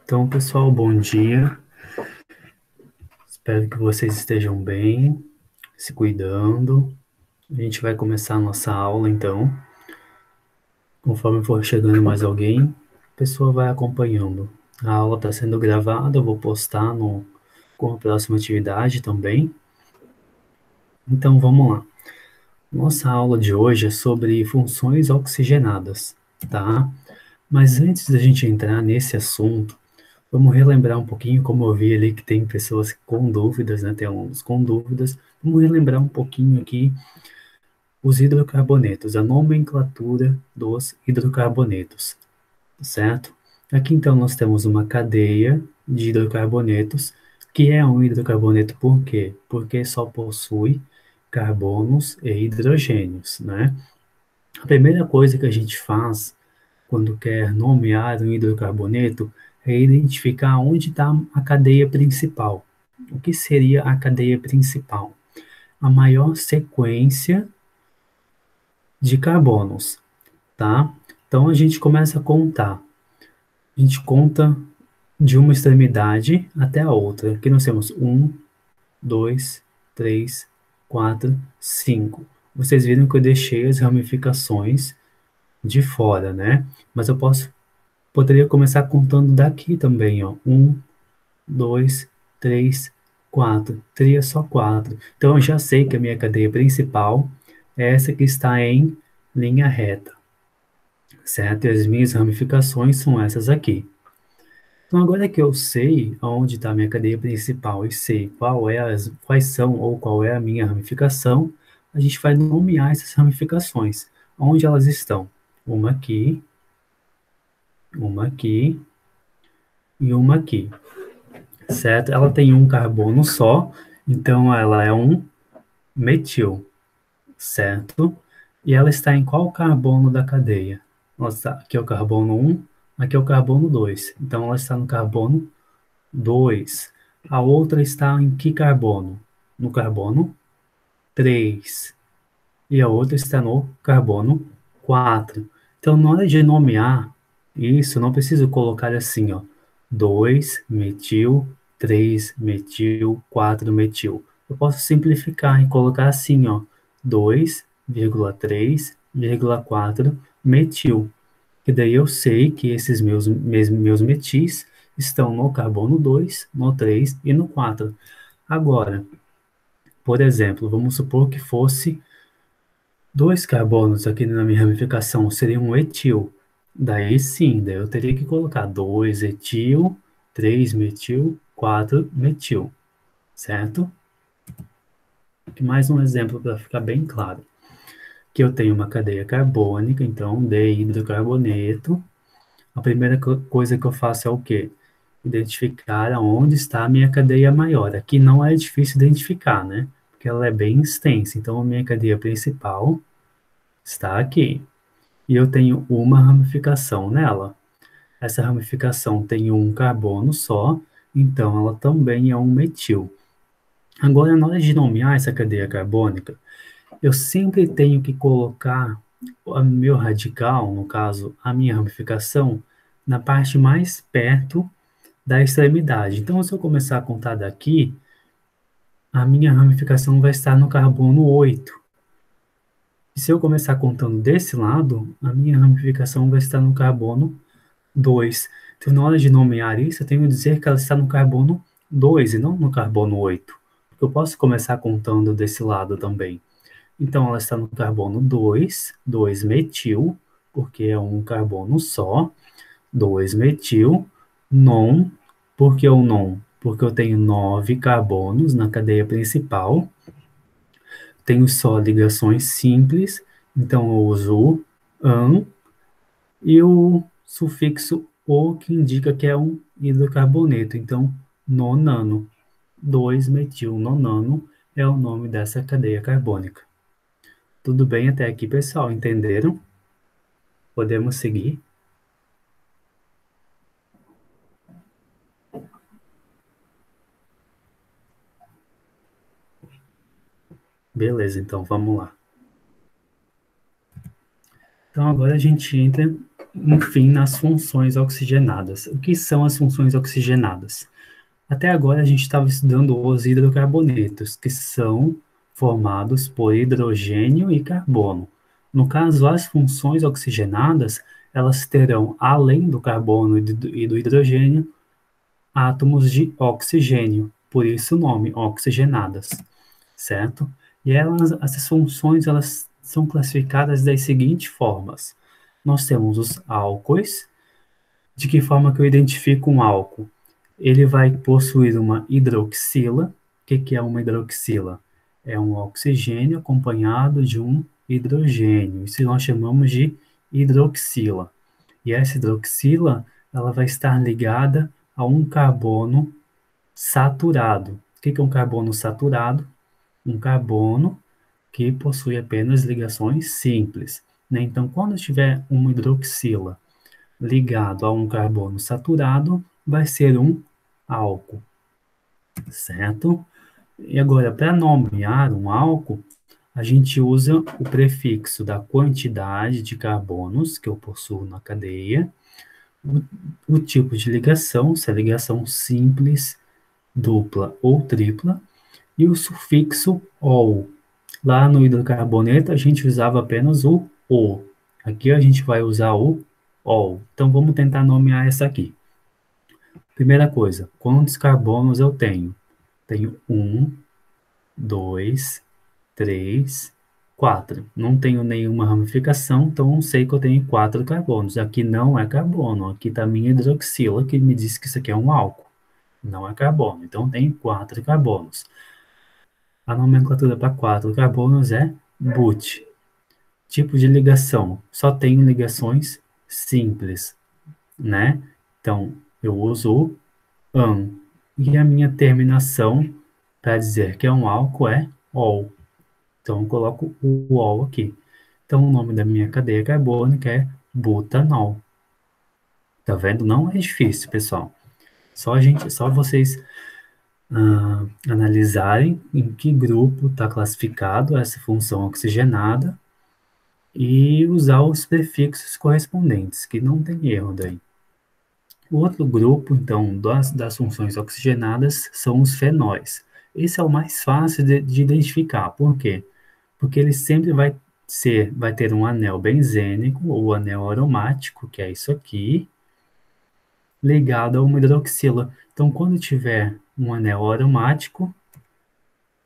Então, pessoal, bom dia. Espero que vocês estejam bem, se cuidando. A gente vai começar a nossa aula, então. Conforme for chegando mais alguém, a pessoa vai acompanhando. A aula está sendo gravada, eu vou postar com a próxima atividade também. Então, vamos lá. Nossa aula de hoje é sobre funções oxigenadas, tá? Mas antes da gente entrar nesse assunto, vamos relembrar um pouquinho, como eu vi ali que tem pessoas com dúvidas, né? Tem alunos com dúvidas. Vamos relembrar um pouquinho aqui os hidrocarbonetos, a nomenclatura dos hidrocarbonetos, certo? Aqui então nós temos uma cadeia de hidrocarbonetos, que é um hidrocarboneto por quê? Porque só possui carbonos e hidrogênios, né? A primeira coisa que a gente faz quando quer nomear um hidrocarboneto é identificar onde está a cadeia principal. O que seria a cadeia principal? A maior sequência de carbonos, tá? Então a gente começa a contar. A gente conta de uma extremidade até a outra. Aqui nós temos um, dois, três, quatro, cinco. Vocês viram que eu deixei as ramificações de fora, né? Mas eu poderia começar contando daqui também, ó. Um, dois, três, quatro. Teria só quatro. Então eu já sei que a minha cadeia principal é essa que está em linha reta, certo? E as minhas ramificações são essas aqui. Então agora que eu sei aonde está a minha cadeia principal e sei quais são ou qual é a minha ramificação, a gente vai nomear essas ramificações. Onde elas estão? Uma aqui e uma aqui, certo? Ela tem um carbono só, então ela é um metil, certo? E ela está em qual carbono da cadeia? Nossa, aqui é o carbono um, aqui é o carbono 2. Então ela está no carbono 2. A outra está em que carbono? No carbono 3. E a outra está no carbono 4. Então, na hora de nomear isso, não preciso colocar assim, ó, 2 metil, 3 metil, 4 metil. Eu posso simplificar e colocar assim, ó, 2,3,4 metil. Que daí eu sei que esses meus metis estão no carbono 2, no 3 e no 4. Agora, por exemplo, vamos supor que fosse dois carbonos aqui na minha ramificação, seria um etil. Daí sim, daí eu teria que colocar 2 etil, 3 metil, 4 metil, certo? Aqui mais um exemplo para ficar bem claro. Que eu tenho uma cadeia carbônica, então de hidrocarboneto. A primeira coisa que eu faço é o quê? Identificar aonde está a minha cadeia maior. Aqui não é difícil identificar, né? Porque ela é bem extensa. Então, a minha cadeia principal está aqui. E eu tenho uma ramificação nela. Essa ramificação tem um carbono só, então ela também é um metil. Agora, na hora de nomear essa cadeia carbônica, eu sempre tenho que colocar o meu radical, no caso, a minha ramificação, na parte mais perto da extremidade. Então, se eu começar a contar daqui, a minha ramificação vai estar no carbono 8. E se eu começar contando desse lado, a minha ramificação vai estar no carbono 2. Então, na hora de nomear isso, eu tenho que dizer que ela está no carbono 2 e não no carbono 8. Porque eu posso começar contando desse lado também. Então, ela está no carbono 2, 2-metil, porque é um carbono só, 2-metil, non, por que o non? Porque eu tenho 9 carbonos na cadeia principal, tenho só ligações simples, então eu uso o an e o sufixo o, que indica que é um hidrocarboneto, então nonano, 2-metil nonano é o nome dessa cadeia carbônica. Tudo bem até aqui, pessoal? Entenderam? Podemos seguir? Beleza, então vamos lá. Então agora a gente entra enfim, nas funções oxigenadas. O que são as funções oxigenadas? Até agora a gente estava estudando os hidrocarbonetos, que são formados por hidrogênio e carbono. No caso, as funções oxigenadas, elas terão, além do carbono e do hidrogênio, átomos de oxigênio, por isso o nome, oxigenadas, certo? E essas funções, elas são classificadas das seguintes formas. Nós temos os álcoois. De que forma que eu identifico um álcool? Ele vai possuir uma hidroxila. O que é uma hidroxila? É um oxigênio acompanhado de um hidrogênio. Isso nós chamamos de hidroxila. E essa hidroxila, ela vai estar ligada a um carbono saturado. O que é um carbono saturado? Um carbono que possui apenas ligações simples, né? Então, quando tiver uma hidroxila ligado a um carbono saturado, vai ser um álcool, certo? E agora, para nomear um álcool, a gente usa o prefixo da quantidade de carbonos que eu possuo na cadeia, o, o tipo de ligação, se é ligação simples, dupla ou tripla, e o sufixo "ol". Lá no hidrocarboneto a gente usava apenas o "o". Aqui a gente vai usar o "ol". Então vamos tentar nomear essa aqui. Primeira coisa, quantos carbonos eu tenho? Tenho 1, 2, 3, 4. Não tenho nenhuma ramificação, então não sei que eu tenho 4 carbonos. Aqui não é carbono, aqui está a minha hidroxila, que me diz que isso aqui é um álcool. Não é carbono, então tem 4 carbonos. A nomenclatura para 4 carbonos é but. Tipo de ligação, só tenho ligações simples, né? Então, eu uso o "an". E a minha terminação para dizer que é um álcool é "ol". Então, eu coloco o "ol" aqui. Então, o nome da minha cadeia carbônica é butanol. Tá vendo? Não é difícil, pessoal. Só vocês analisarem em que grupo está classificado essa função oxigenada e usar os prefixos correspondentes, que não tem erro daí. O outro grupo, então, das funções oxigenadas são os fenóis. Esse é o mais fácil de identificar. Por quê? Porque ele sempre vai ter um anel benzênico ou anel aromático, que é isso aqui, ligado a uma hidroxila. Então, quando tiver um anel aromático,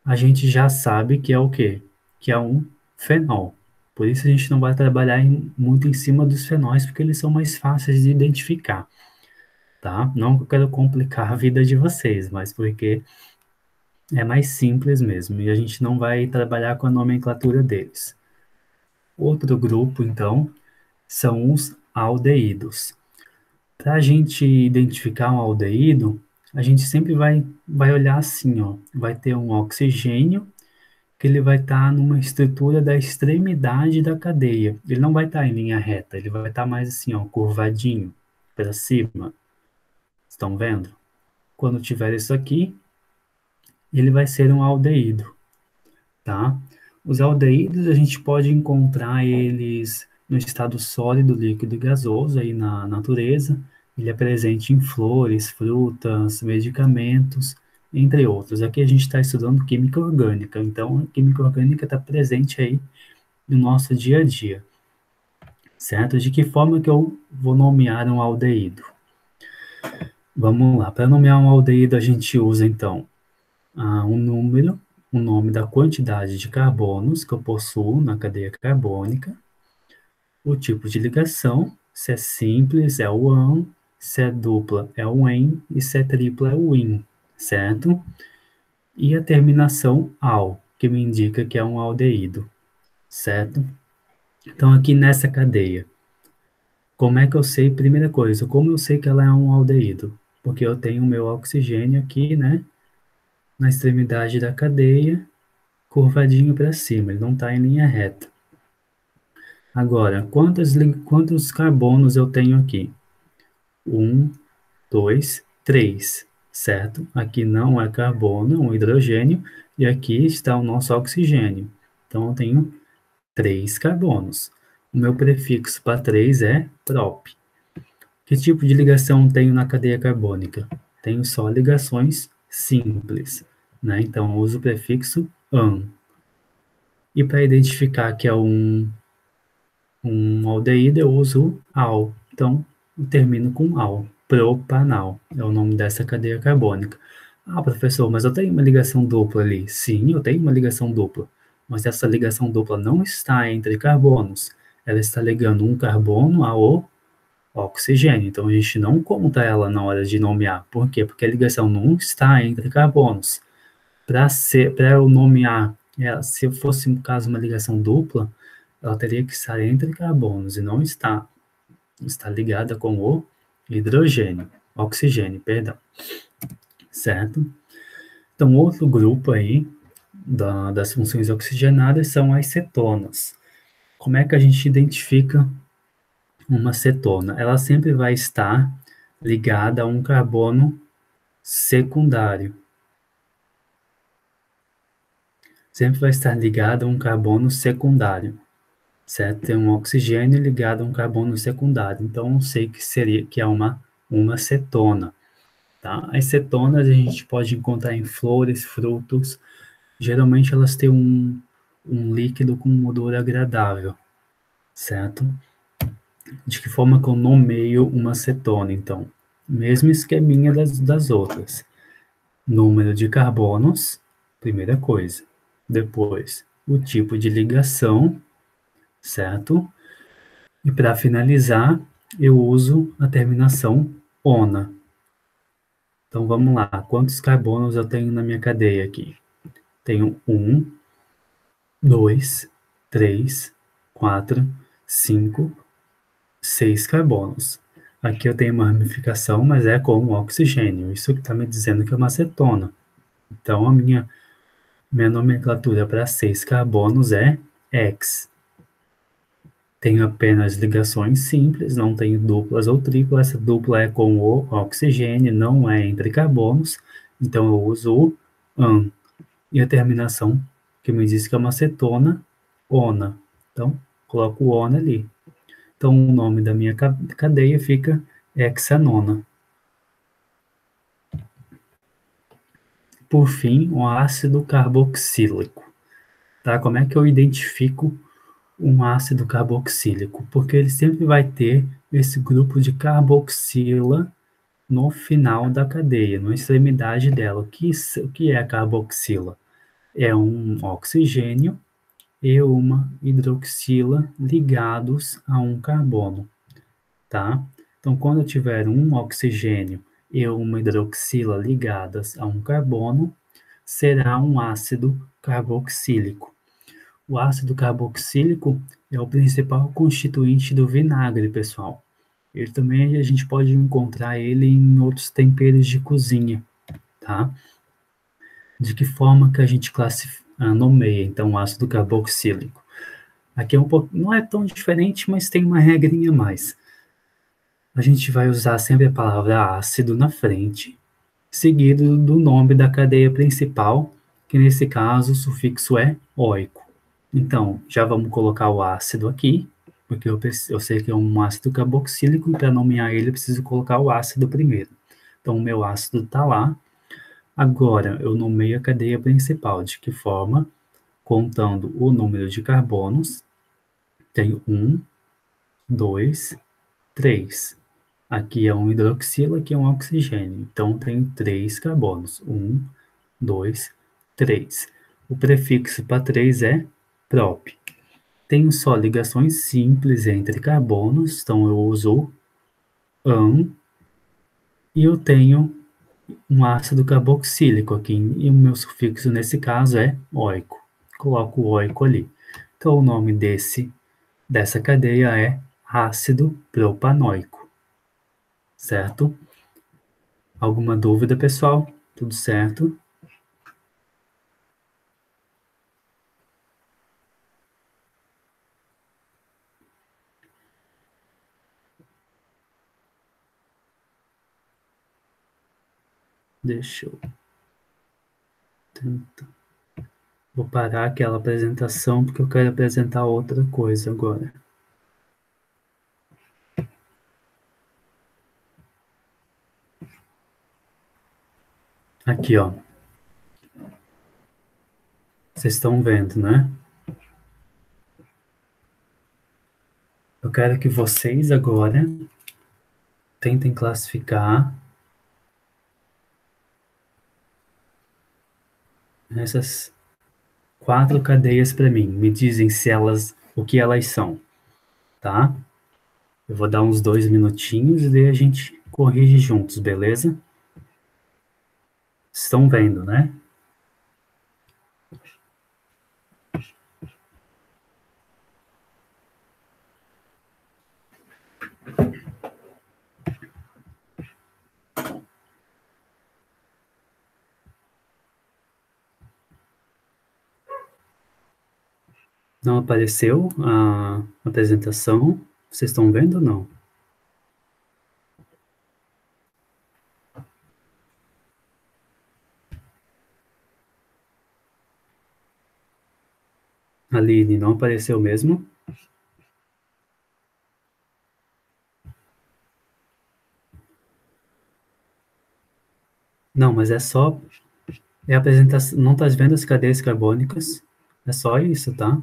a gente já sabe que é o quê? Que é um fenol. Por isso a gente não vai trabalhar muito em cima dos fenóis, porque eles são mais fáceis de identificar, tá? Não que eu quero complicar a vida de vocês, mas porque é mais simples mesmo, e a gente não vai trabalhar com a nomenclatura deles. Outro grupo, então, são os aldeídos. Para a gente identificar um aldeído, a gente sempre vai olhar assim, ó, vai ter um oxigênio que ele vai estar numa estrutura da extremidade da cadeia. Ele não vai estar em linha reta, ele vai estar mais assim, ó, curvadinho para cima. Estão vendo? Quando tiver isso aqui, ele vai ser um aldeído, tá? Os aldeídos a gente pode encontrar eles no estado sólido, líquido e gasoso aí na natureza. Ele é presente em flores, frutas, medicamentos, entre outros. Aqui a gente está estudando química orgânica, então a química orgânica está presente aí no nosso dia a dia, certo? De que forma que eu vou nomear um aldeído? Vamos lá, para nomear um aldeído a gente usa então um número, o nome da quantidade de carbonos que eu possuo na cadeia carbônica, o tipo de ligação, se é simples é o "an", se é dupla é o "en" e se é tripla é o "in", certo? E a terminação "al", que me indica que é um aldeído, certo? Então aqui nessa cadeia, como é que eu sei? Primeira coisa, como eu sei que ela é um aldeído? Porque eu tenho o meu oxigênio aqui, né, na extremidade da cadeia, curvadinho para cima, ele não está em linha reta. Agora, quantos carbonos eu tenho aqui? 1, 2, 3, certo? Aqui não é carbono, é um hidrogênio, e aqui está o nosso oxigênio. Então, eu tenho 3 carbonos. O meu prefixo para 3 é prop. Que tipo de ligação tenho na cadeia carbônica? Tenho só ligações simples, né? Então, eu uso o prefixo -an. E para identificar que é um aldeído, eu uso -al. Então, eu termino com -al. Propanal é o nome dessa cadeia carbônica. Ah, professor, mas eu tenho uma ligação dupla ali. Sim, eu tenho uma ligação dupla. Mas essa ligação dupla não está entre carbonos. Ela está ligando um carbono ao oxigênio. Então, a gente não conta ela na hora de nomear. Por quê? Porque a ligação não está entre carbonos. Para eu nomear, se fosse, no caso, uma ligação dupla, ela teria que estar entre carbonos e não está. Está ligada com o hidrogênio, oxigênio, perdão. Certo? Então, outro grupo aí das funções oxigenadas são as cetonas. Como é que a gente identifica uma cetona? Ela sempre vai estar ligada a um carbono secundário. Sempre vai estar ligada a um carbono secundário, certo? Tem um oxigênio ligado a um carbono secundário. Então, eu sei que é uma cetona, tá? As cetonas a gente pode encontrar em flores, frutos. Geralmente elas têm um líquido com um odor agradável, certo? De que forma que eu nomeio uma cetona, então? Mesmo esqueminha das outras. Número de carbonos, primeira coisa. Depois, o tipo de ligação, certo? E para finalizar, eu uso a terminação ona. Então vamos lá, quantos carbonos eu tenho na minha cadeia aqui? Tenho 1, 2, 3, 4, 5, 6 carbonos. Aqui eu tenho uma ramificação, mas é com oxigênio. Isso que está me dizendo que é uma cetona. Então a minha nomenclatura para 6 carbonos é X. Tenho apenas ligações simples, não tenho duplas ou triplas. Essa dupla é com o oxigênio, não é entre carbonos. Então eu uso o -an. E a terminação que me diz que é uma cetona, ona. Então, coloco o ona ali. Então, o nome da minha cadeia fica hexanona. Por fim, o ácido carboxílico. Tá? Como é que eu identifico um ácido carboxílico? Porque ele sempre vai ter esse grupo de carboxila no final da cadeia, na extremidade dela. O que é a carboxila? É um oxigênio e uma hidroxila ligados a um carbono, tá? Então, quando eu tiver um oxigênio e uma hidroxila ligadas a um carbono, será um ácido carboxílico. O ácido carboxílico é o principal constituinte do vinagre, pessoal. Ele também a gente pode encontrar ele em outros temperos de cozinha, tá? De que forma que a gente nomeia, então, o ácido carboxílico? Aqui é um pouco, não é tão diferente, mas tem uma regrinha a mais. A gente vai usar sempre a palavra ácido na frente, seguido do nome da cadeia principal, que nesse caso o sufixo é oico. Então, já vamos colocar o ácido aqui, porque eu sei que é um ácido carboxílico, e para nomear ele eu preciso colocar o ácido primeiro. Então, o meu ácido está lá. Agora, eu nomeio a cadeia principal. De que forma? Contando o número de carbonos. Tenho 1, 2, 3. Aqui é um hidroxilo, aqui é um oxigênio. Então, tenho 3 carbonos. 1, 2, 3. O prefixo para 3 é prop. Tenho só ligações simples entre carbonos, então eu uso -an. E eu tenho um ácido carboxílico aqui, e o meu sufixo nesse caso é oico. Coloco o oico ali. Então, o nome dessa cadeia é ácido propanoico, certo? Alguma dúvida, pessoal? Tudo certo? Deixa eu tentar. Vou parar aquela apresentação porque eu quero apresentar outra coisa agora. Aqui, ó. Vocês estão vendo, né? Eu quero que vocês agora tentem classificar essas 4 cadeias para mim. Me dizem se elas, o que elas são, tá? Eu vou dar uns 2 minutinhos e daí a gente corrige juntos, beleza? Estão vendo, né? Não apareceu a apresentação? Vocês estão vendo ou não? Aline, não apareceu mesmo? Não, mas é só. É a apresentação. Não tá vendo as cadeias carbônicas? É só isso, tá?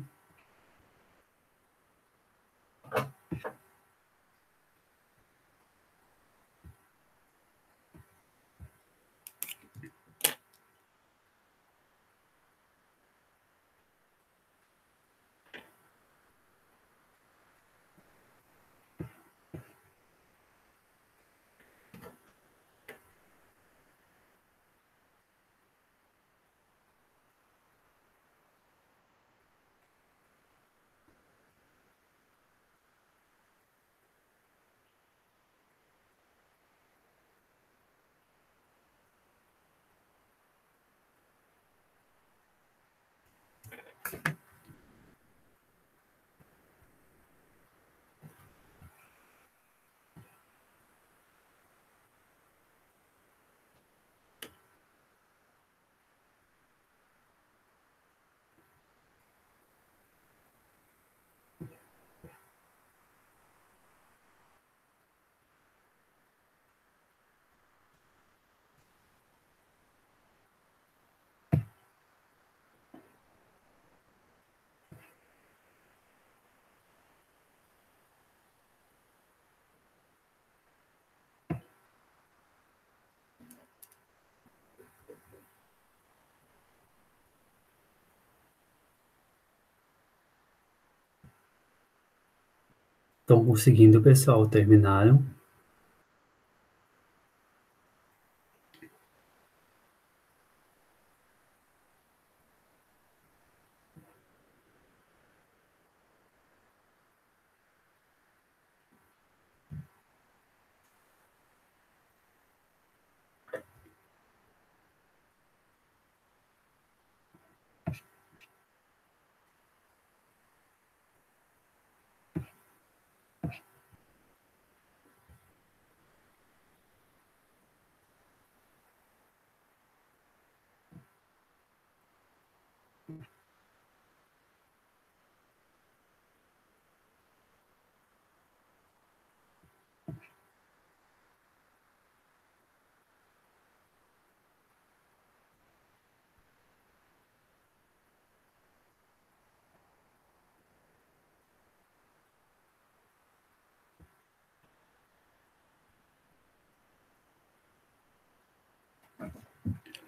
Estão conseguindo, pessoal? Terminaram?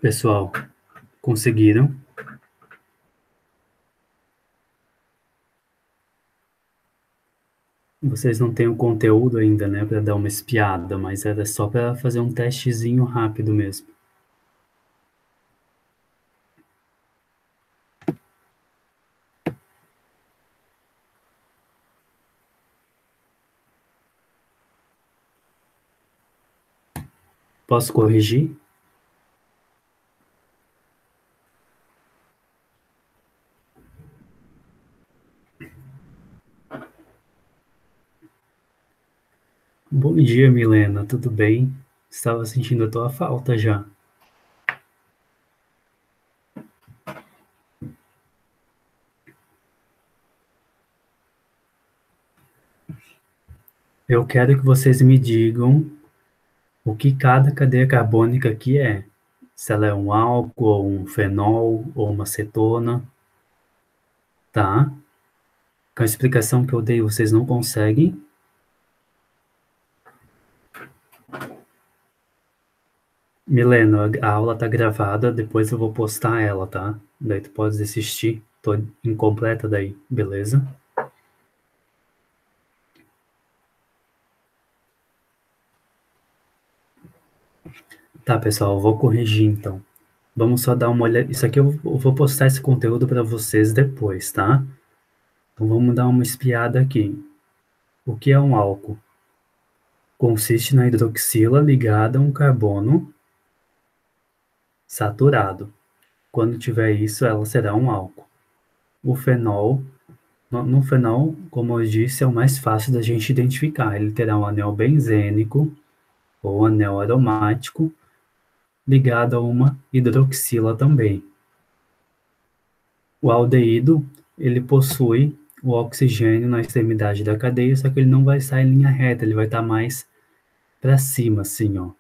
Pessoal, conseguiram? Vocês não têm o conteúdo ainda, né, para dar uma espiada, mas era só para fazer um testezinho rápido mesmo. Posso corrigir? Bom dia, Milena, tudo bem? Estava sentindo a tua falta já. Eu quero que vocês me digam o que cada cadeia carbônica aqui é. se ela é um álcool, ou um fenol, ou uma cetona, tá? Com a explicação que eu dei, vocês não conseguem? Milena, a aula tá gravada, depois eu vou postar ela, tá? Daí tu pode assistir, tô incompleta daí, beleza? Tá, pessoal, eu vou corrigir então. Vamos só dar uma olhada. Isso aqui eu vou postar esse conteúdo para vocês depois, tá? Então vamos dar uma espiada aqui. O que é um álcool? Consiste na hidroxila ligada a um carbono saturado. Quando tiver isso, ela será um álcool. O fenol, no fenol, como eu disse, é o mais fácil da gente identificar. Ele terá um anel benzênico ou anel aromático ligado a uma hidroxila também. O aldeído, ele possui o oxigênio na extremidade da cadeia, só que ele não vai estar em linha reta, ele vai estar mais para cima, assim, ó,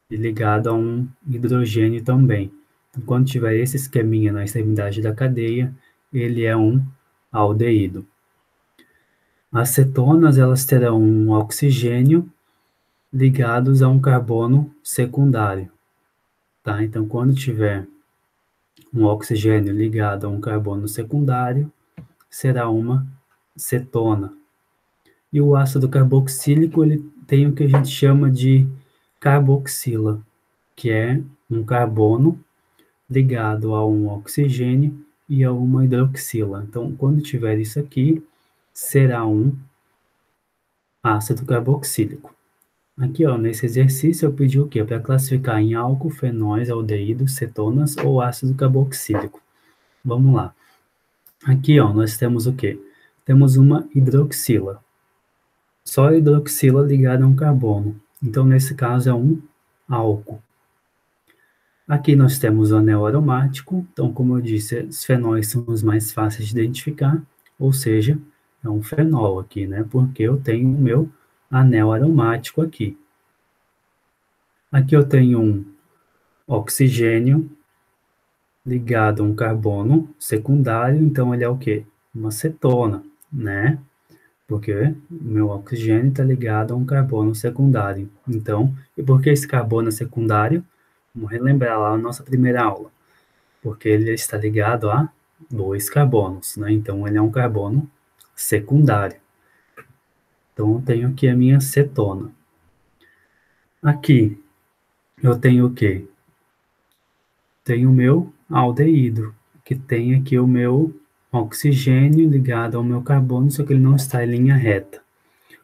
e ligado a um hidrogênio também. Então, quando tiver esse esqueminha na extremidade da cadeia, ele é um aldeído. As cetonas, elas terão um oxigênio ligados a um carbono secundário, tá? Então, quando tiver um oxigênio ligado a um carbono secundário, será uma cetona. E o ácido carboxílico, ele tem o que a gente chama de carboxila, que é um carbono ligado a um oxigênio e a uma hidroxila. Então, quando tiver isso aqui, será um ácido carboxílico. Aqui, ó, nesse exercício eu pedi o quê? Para classificar em álcool, fenóis, aldeídos, cetonas ou ácido carboxílico. Vamos lá. Aqui, ó, nós temos o quê? Temos uma hidroxila. Só a hidroxila ligada a um carbono. Então, nesse caso, é um álcool. Aqui nós temos o anel aromático. Então, como eu disse, os fenóis são os mais fáceis de identificar, ou seja, é um fenol aqui, né? Porque eu tenho o meu anel aromático aqui. Aqui eu tenho um oxigênio ligado a um carbono secundário, então ele é o quê? Uma cetona, né? Porque o meu oxigênio está ligado a um carbono secundário. Então, e por que esse carbono é secundário? Vamos relembrar lá a nossa primeira aula. Porque ele está ligado a dois carbonos, né? Então, ele é um carbono secundário. Então, eu tenho aqui a minha cetona. Aqui, eu tenho o quê? Tenho o meu aldeído, que tem aqui o meu oxigênio ligado ao meu carbono, só que ele não está em linha reta.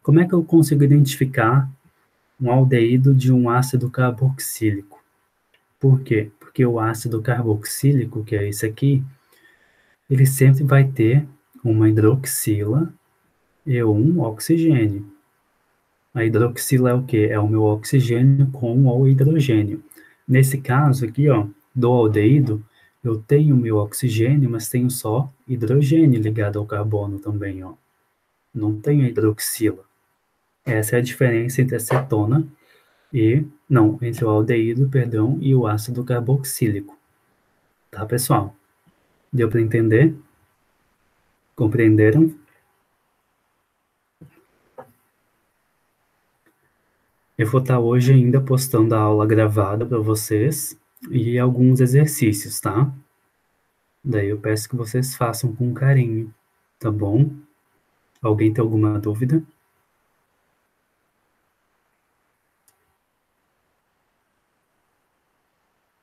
Como é que eu consigo identificar um aldeído de um ácido carboxílico? Por quê? Porque o ácido carboxílico, que é esse aqui, ele sempre vai ter uma hidroxila e um oxigênio. A hidroxila é o quê? É o meu oxigênio com o hidrogênio. Nesse caso aqui, ó, do aldeído, eu tenho meu oxigênio, mas tenho só hidrogênio ligado ao carbono também, ó. Não tenho hidroxila. Essa é a diferença entre a cetona entre o aldeído, perdão, e o ácido carboxílico. Tá, pessoal? Deu para entender? Compreenderam? Eu vou estar hoje ainda postando a aula gravada para vocês e alguns exercícios, tá? Daí eu peço que vocês façam com carinho, tá bom? Alguém tem alguma dúvida?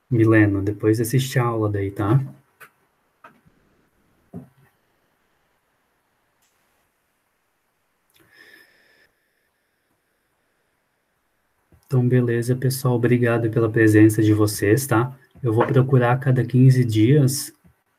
Milena, depois assiste a aula daí, tá? Então, beleza, pessoal. Obrigado pela presença de vocês, tá? Eu vou procurar a cada 15 dias